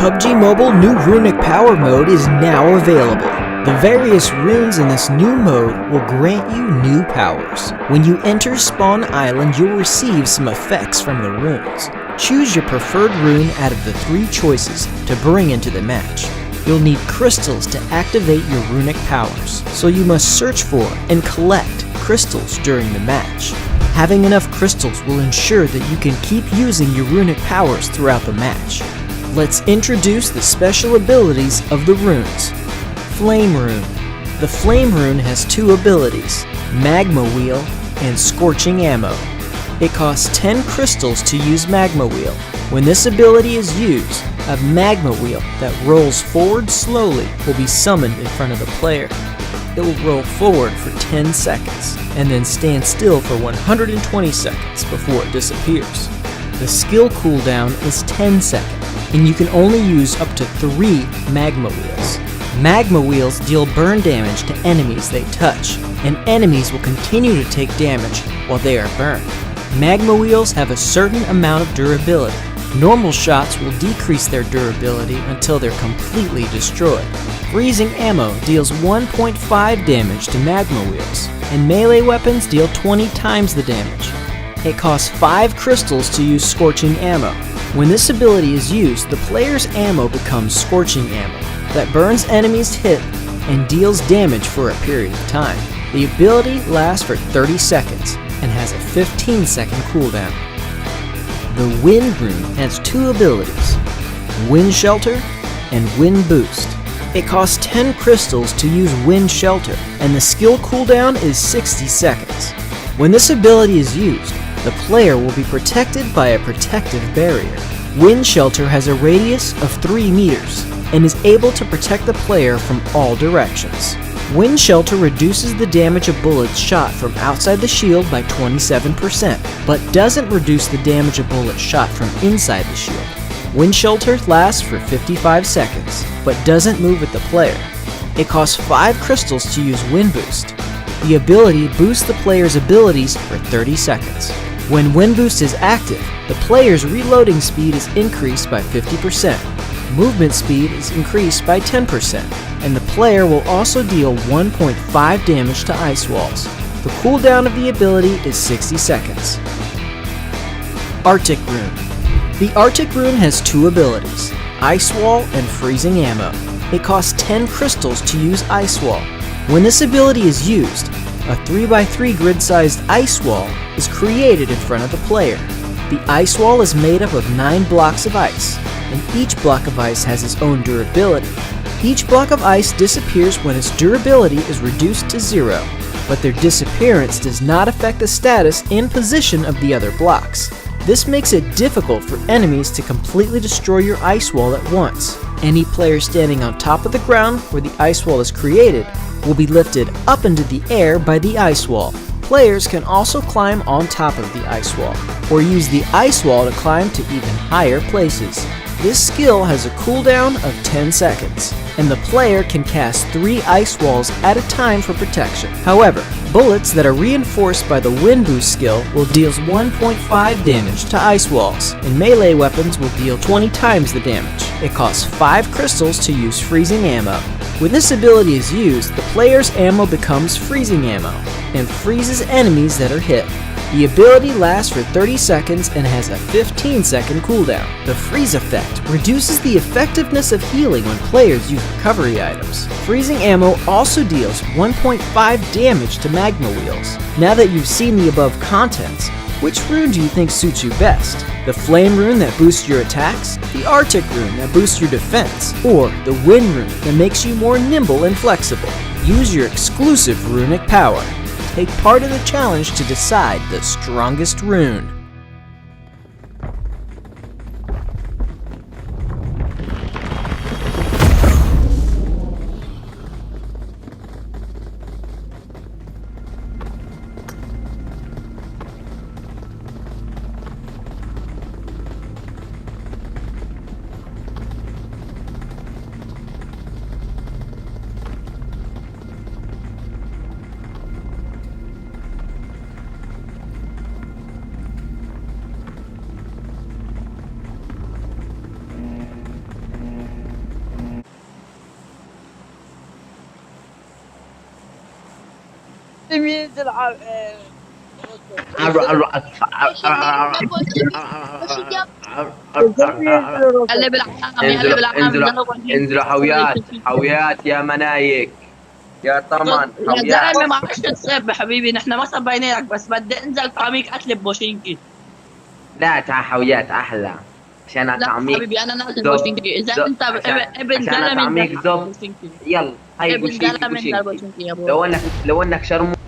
PUBG Mobile new Runic Power Mode is now available. The various runes in this new mode will grant you new powers. When you enter Spawn Island, you'll receive some effects from the runes. Choose your preferred rune out of the 3 choices to bring into the match. You'll need crystals to activate your runic powers, so you must search for and collect crystals during the match. Having enough crystals will ensure that you can keep using your runic powers throughout the match. Let's introduce the special abilities of the runes. Flame Rune. The Flame Rune has 2 abilities, Magma Wheel and Scorching Ammo. It costs 10 crystals to use Magma Wheel. When this ability is used, a Magma Wheel that rolls forward slowly will be summoned in front of the player. It will roll forward for 10 seconds and then stand still for 120 seconds before it disappears. The skill cooldown is 10 seconds, and you can only use up to 3 Magma Wheels. Magma Wheels deal burn damage to enemies they touch, and enemies will continue to take damage while they are burned. Magma Wheels have a certain amount of durability. Normal shots will decrease their durability until they're completely destroyed. Freezing Ammo deals 1.5 damage to Magma Wheels, and melee weapons deal 20 times the damage. It costs 5 crystals to use Scorching Ammo. When this ability is used, the player's ammo becomes Scorching Ammo that burns enemies hit and deals damage for a period of time. The ability lasts for 30 seconds and has a 15-second cooldown. The Wind Rune has 2 abilities, Wind Shelter and Wind Boost. It costs 10 crystals to use Wind Shelter, and the skill cooldown is 60 seconds. When this ability is used, the player will be protected by a protective barrier. Wind Shelter has a radius of 3 meters and is able to protect the player from all directions. Wind Shelter reduces the damage of bullets shot from outside the shield by 27%, but doesn't reduce the damage of bullets shot from inside the shield. Wind Shelter lasts for 55 seconds, but doesn't move with the player. It costs 5 crystals to use Wind Boost. The ability boosts the player's abilities for 30 seconds. When Wind Boost is active, the player's reloading speed is increased by 50%. Movement speed is increased by 10%, and the player will also deal 1.5 damage to ice walls. The cooldown of the ability is 60 seconds. Arctic Rune. The Arctic Rune has 2 abilities, Ice Wall and Freezing Ammo. It costs 10 crystals to use Ice Wall. When this ability is used, a 3x3 grid-sized ice wall is created in front of the player. The ice wall is made up of 9 blocks of ice, and each block of ice has its own durability. Each block of ice disappears when its durability is reduced to 0, but their disappearance does not affect the status and position of the other blocks. This makes it difficult for enemies to completely destroy your ice wall at once. Any player standing on top of the ground where the ice wall is created will be lifted up into the air by the ice wall. Players can also climb on top of the ice wall, or use the ice wall to climb to even higher places. This skill has a cooldown of 10 seconds, and the player can cast 3 ice walls at a time for protection. However, bullets that are reinforced by the Wind Boost skill will deal 1.5 damage to ice walls, and melee weapons will deal 20 times the damage. It costs 5 crystals to use Freezing Ammo. When this ability is used, the player's ammo becomes Freezing Ammo, and freezes enemies that are hit. The ability lasts for 30 seconds and has a 15-second cooldown. The freeze effect reduces the effectiveness of healing when players use recovery items. Freezing Ammo also deals 1.5 damage to Magma Wheels. Now that you've seen the above contents, which rune do you think suits you best? The Flame Rune that boosts your attacks? The Arctic Rune that boosts your defense? Or the Wind Rune that makes you more nimble and flexible? Use your exclusive runic power. Take part in the challenge to decide the strongest rune. ينزل عر- عر- اللي بالعام يا اللي انزلوا بالعام انزلوا ده هو انزلوا حويات حويات يا منايك يا طمن يا حويات. زلمه ما عادش تسب حبيبي، نحن ما سبيناك، بس بدي انزل طعميك قتل بوشينكي. لا تعال حويات احلى عشان لا اطعميك حبيبي انا نازل زب بوشينكي، اذا زب انت ابن عشان زلمه انزل اطعميك طعمي زب. بوشينكي. يلا هاي ابن بوشينكي زلمه انزل بوشينكي. بوشينكي يا ابوي. لو انك شرموط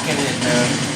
rocking it, man.